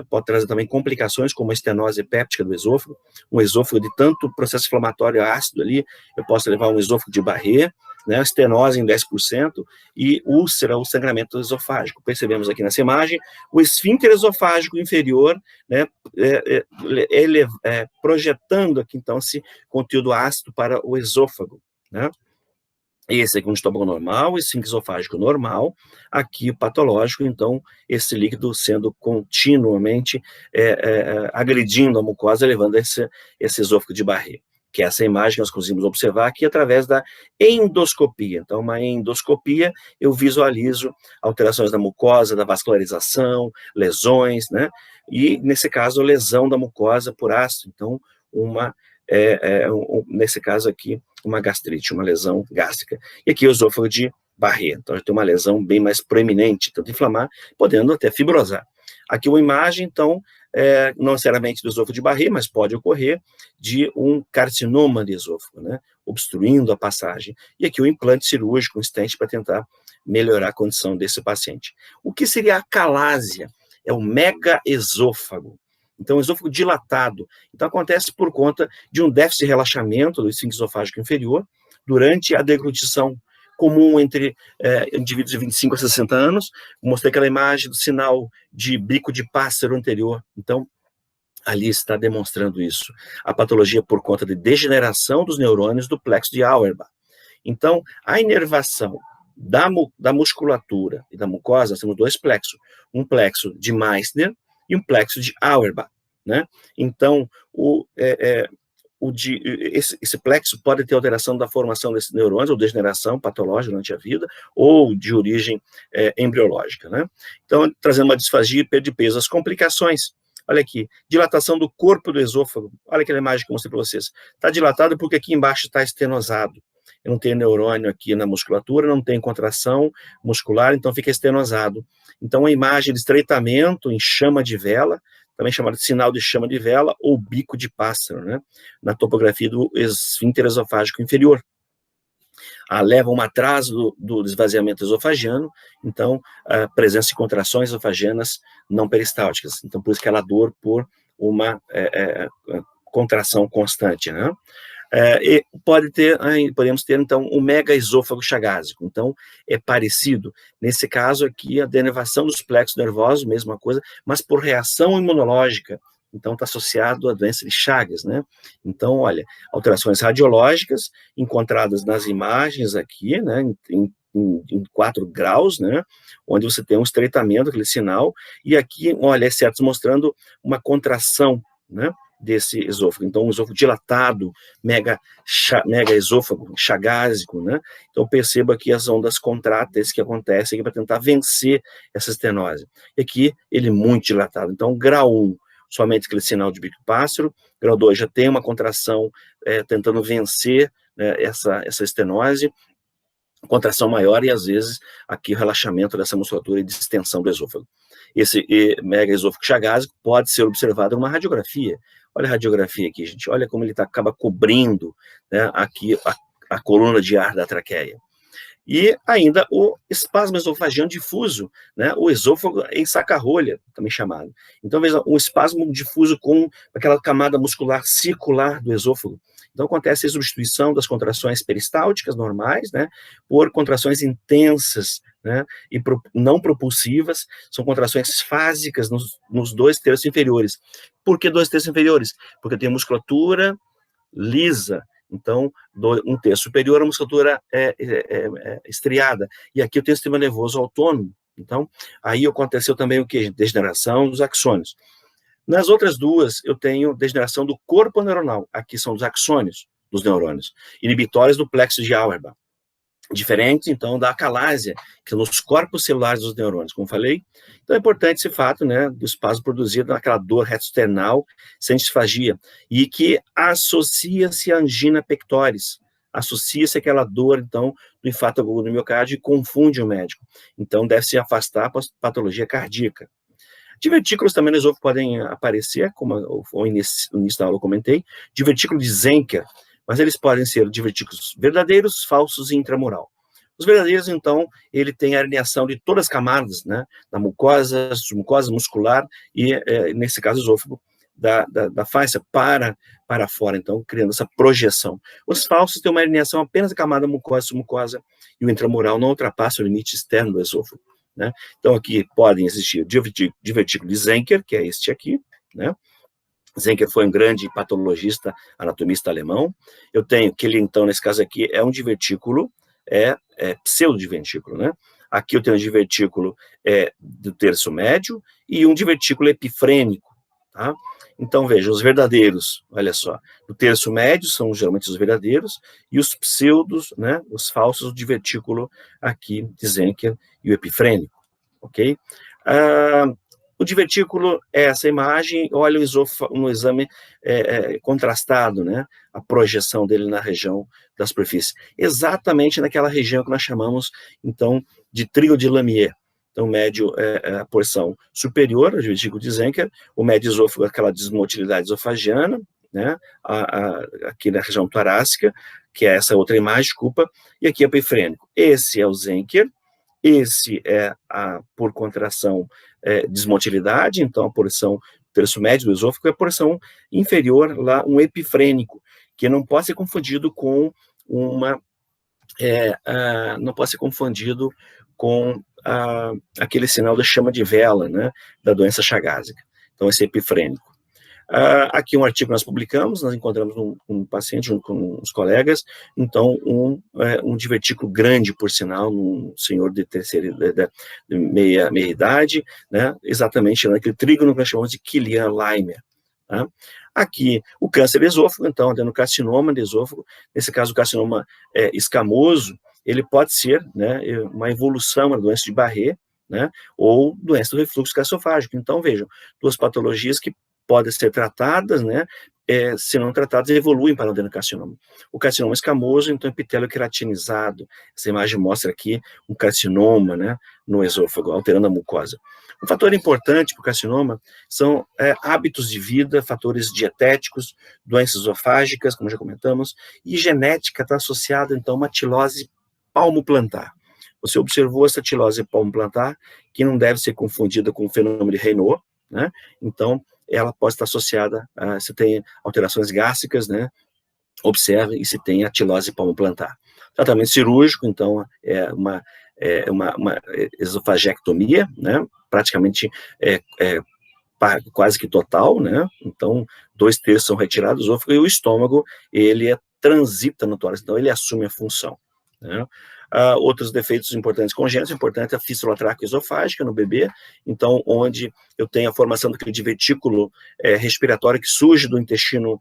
pode trazer também complicações, como a estenose péptica do esôfago, um esôfago de tanto processo inflamatório ácido ali, eu posso levar um esôfago de Barré, né, estenose em 10%, e úlcera, o sangramento esofágico. Percebemos aqui nessa imagem, o esfíncter esofágico inferior, né, projetando aqui, então, esse conteúdo ácido para o esôfago, né. Esse aqui é um estômago normal, esfíncter esofágico normal, aqui o patológico, então, esse líquido sendo continuamente agredindo a mucosa, levando esse esôfago de Barré, que é essa imagem que nós conseguimos observar aqui através da endoscopia. Então, uma endoscopia, eu visualizo alterações da mucosa, da vascularização, lesões, né? E, nesse caso, lesão da mucosa por ácido. Então, nesse caso aqui, uma gastrite, uma lesão gástrica. E aqui o esôfago de Barré. Então, tem uma lesão bem mais proeminente, tanto inflamar, podendo até fibrosar. Aqui uma imagem, então, não necessariamente do esôfago de Barré, mas pode ocorrer de um carcinoma de esôfago, né, obstruindo a passagem. E aqui o implante cirúrgico, um stent para tentar melhorar a condição desse paciente. O que seria a acalásia? É o megaesôfago. Então, o esôfago dilatado. Então, acontece por conta de um déficit de relaxamento do esfíncter esofágico inferior durante a deglutição comum entre indivíduos de 25 a 60 anos. Mostrei aquela imagem do sinal de bico de pássaro anterior. Então, ali está demonstrando isso. A patologia por conta de degeneração dos neurônios do plexo de Auerbach. Então, a inervação da musculatura e da mucosa, nós temos dois plexos. Um plexo de Meissner e um plexo de Auerbach, né? Então, esse plexo pode ter alteração da formação desses neurônios, ou degeneração patológica durante a vida, ou de origem embriológica, né? Então, trazendo uma disfagia e perda de peso. As complicações, Olha aqui, dilatação do corpo do esôfago. Olha aquela imagem que eu mostrei para vocês. Está dilatado porque aqui embaixo está estenosado. Eu não tenho neurônio aqui na musculatura, não tem contração muscular, então fica estenosado. Então, a imagem de estreitamento em chama de vela, também chamado de sinal de chama de vela ou bico de pássaro, né? Na topografia do esfíncter esofágico inferior. Leva um atraso do esvaziamento esofagiano, então, a presença de contrações esofagianas não peristálticas. Então, por isso que ela dor por uma contração constante, né? E podemos ter, então, o megaesôfago chagásico. Então, é parecido. Nesse caso aqui, a denervação dos plexos nervosos, mesma coisa, mas por reação imunológica. Então, está associado à doença de Chagas, né? Então, olha, alterações radiológicas encontradas nas imagens aqui, né, em 4 graus, né, onde você tem um estreitamento, aquele sinal, e aqui, olha, certos mostrando uma contração, né, desse esôfago. Então, um esôfago dilatado, mega esôfago, chagásico, né? Então, perceba aqui as ondas contráteis que acontecem aqui para tentar vencer essa estenose. E aqui, ele muito dilatado. Então, grau 1, somente aquele sinal de bico pássaro. Grau 2 já tem uma contração tentando vencer, né, essa estenose, contração maior e, às vezes, aqui o relaxamento dessa musculatura e distensão do esôfago. Esse mega esôfago chagásico pode ser observado numa radiografia. Olha a radiografia aqui, gente. Olha como ele acaba cobrindo, né, aqui a coluna de ar da traqueia. E ainda o espasmo esofagiano difuso, né, o esôfago em saca-rolha, também chamado. Então, veja, um espasmo difuso com aquela camada muscular circular do esôfago. Então, acontece a substituição das contrações peristálticas normais, né, por contrações intensas, né, e não propulsivas, são contrações fásicas nos 2 terços inferiores. Por que 2 terços inferiores? Porque tem musculatura lisa. Então, 1 terço superior, a musculatura estriada. E aqui eu tenho o sistema nervoso autônomo. Então, aí aconteceu também o quê? Degeneração dos axônios. Nas outras 2, eu tenho degeneração do corpo neuronal. Aqui são os axônios dos neurônios, inibitórios do plexo de Auerbach. Diferente, então, da acalásia, que são os corpos celulares dos neurônios, como falei. Então, é importante esse fato, né, do espasmo produzido naquela dor reto-external, sem disfagia, e que associa-se à angina pectoris, associa-se àquela dor, então, do infarto agudo do miocárdio e confunde o médico. Então, deve-se afastar a patologia cardíaca. Divertículos também no esôfago podem aparecer, como no início da aula eu comentei, divertículo de Zenker, mas eles podem ser divertículos verdadeiros, falsos e intramural. Os verdadeiros, então, ele tem a herniação de todas as camadas, né, da mucosa, submucosa, muscular e, nesse caso, esôfago, da face para fora, então, criando essa projeção. Os falsos têm uma herniação apenas da camada mucosa, submucosa, e o intramural não ultrapassa o limite externo do esôfago, né? Então, aqui podem existir divertículo de Zenker, que é este aqui, né? Zenker foi um grande patologista, anatomista alemão. Eu tenho que ele, então, nesse caso aqui, é um divertículo, pseudodivertículo, né? Aqui eu tenho um divertículo do terço médio e um divertículo epifrênico, tá? Então, veja, os verdadeiros, olha só, do terço médio são geralmente os verdadeiros, e os pseudos, né, os falsos, o divertículo aqui de Zenker e o epifrênico, ok? O divertículo é essa imagem, olha o esôfago no exame contrastado, né? A projeção dele na região da superfície. Exatamente naquela região que nós chamamos, então, de trígono de Lamier. Então, o médio é a porção superior, o divertículo de Zenker, o médio esôfago, aquela desmotilidade esofagiana, né? Aqui na região torácica, que é essa outra imagem, desculpa, e aqui é o epifrênico. Esse é o Zenker, esse é por contração desmotilidade, então a porção terço médio do esôfago é a porção inferior, lá um epifrênico, que não pode ser confundido com não pode ser confundido com aquele sinal da chama de vela, né, da doença chagásica. Então, esse é epifrênico. Aqui um artigo que nós publicamos, nós encontramos um paciente junto com uns colegas, então um divertículo grande, por sinal, um senhor de meia idade, né, exatamente naquele trígono que nós chamamos de Killian-Leimer. Tá? Aqui o câncer esôfago, então, adenocarcinoma de esôfago, nesse caso o carcinoma escamoso, ele pode ser, né, uma evolução da doença de Barré, né, ou doença do refluxo gastroesofágico. Então, vejam, duas patologias que podem ser tratadas, né, se não tratadas, evoluem para o adenocarcinoma. O carcinoma escamoso, então, epitélio queratinizado. Essa imagem mostra aqui um carcinoma, né, no esôfago, alterando a mucosa. Um fator importante para o carcinoma são hábitos de vida, fatores dietéticos, doenças esofágicas, como já comentamos, e genética está associada, então, a uma tilose palmoplantar. Você observou essa tilose palmoplantar, que não deve ser confundida com o fenômeno de Raynaud, né? Então, ela pode estar associada a, se tem alterações gástricas, né? Observe e se tem a tilose palmoplantar. Tratamento cirúrgico, então, é uma esofagectomia, né? Praticamente quase que total, né? Então, 2/3 são retirados do esôfago e o estômago, ele transita no tórax, então ele assume a função, né? Outros defeitos importantes congênitos, importante é a fístula traqueoesofágica no bebê, então, onde eu tenho a formação daquele divertículo respiratório que surge do intestino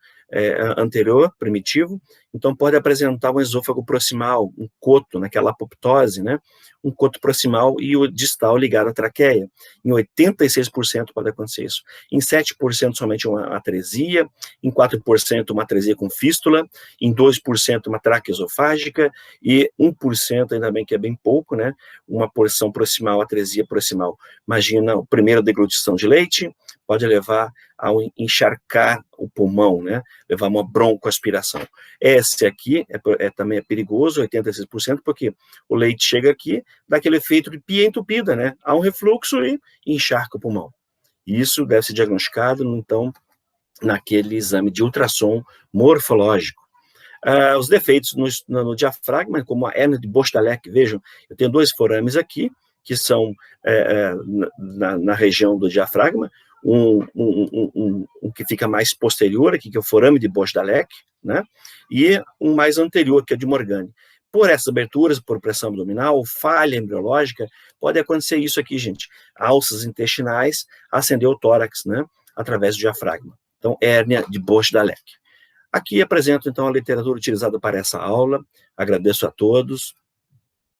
anterior, primitivo, então pode apresentar um esôfago proximal, um coto, naquela apoptose, né? Um coto proximal e o distal ligado à traqueia. Em 86% pode acontecer isso. Em 7% somente uma atresia, em 4% uma atresia com fístula, em 2% uma traqueoesofágica e 1%, ainda bem que é bem pouco, né? Uma porção proximal, atresia proximal. Imagina a primeira deglutição de leite, pode levar a encharcar o pulmão, né? Levar uma broncoaspiração. Esse aqui também é perigoso, 86%, porque o leite chega aqui, dá aquele efeito de pia entupida, né? Há um refluxo e encharca o pulmão. Isso deve ser diagnosticado, então, naquele exame de ultrassom morfológico. Os defeitos no diafragma, como a hérnia de Bostalek, vejam, eu tenho 2 forames aqui, que são na região do diafragma, um que fica mais posterior aqui, que é o forame de Bostalek, né? E um mais anterior, que é de Morgani. Por essas aberturas, por pressão abdominal, falha embriológica, pode acontecer isso aqui, gente. Alças intestinais, ascender o tórax, né? Através do diafragma. Então, hérnia de Bostalek. Aqui apresento, então, a literatura utilizada para essa aula. Agradeço a todos.